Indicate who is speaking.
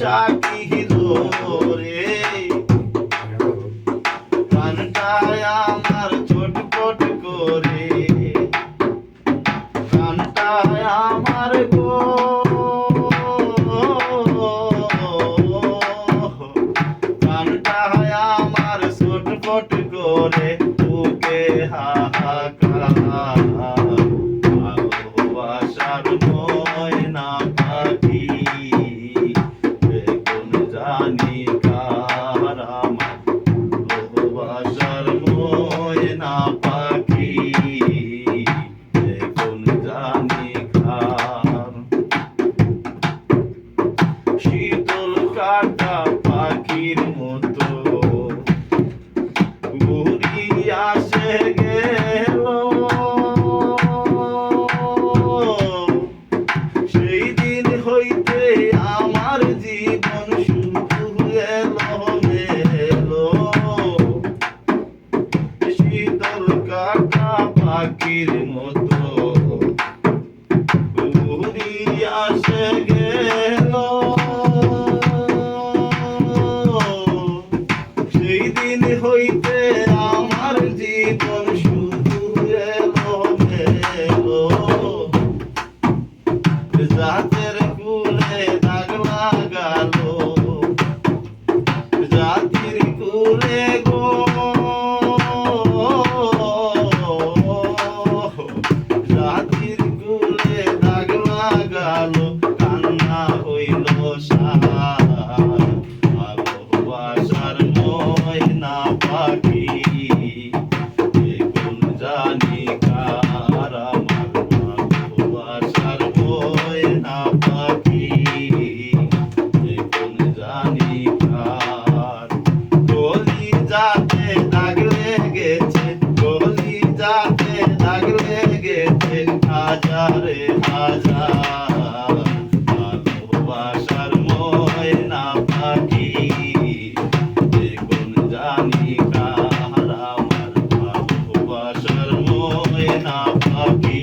Speaker 1: ভালোবাসা কি রে প্রাণটায় আমার ছটফট করে প্রাণটায় আমার গো প্রাণটায় আমার ছটফট করে বুকে হাহাকার ভালোবাসার ময়না পাখি এখন জানি কার আমার ভালোবাসার ময়না পাখি এখন জানি কার শীতল কাটা পাখির মতো ঘুরিয়া আসে গেল সেই দিন হইতে আমার জীবন শুধু এলো মেলো শীতল কাটা পাখির মতো ঘুরিয়া আসে গেল সেই দিন হইতে আমার জীবন শুধু এলো মেলো জাতের কুলে দাগ লাগালো জাতির কুলে গো জাতির কুলে দাগ লাগালো কান্না হইল সার ভালোবাসার ময়না পাখি এখন জানি কার আমার ভালোবাসার ময়না পাখি এখন জানি কার গলি যাতে দাগ লেগেছে গলি যাতে দাগ লেগেছে হাজারে হাজার ভালোবাসার ময়না পাখি এখন জানি কার আমার ভালোবাসার ময়না পাখি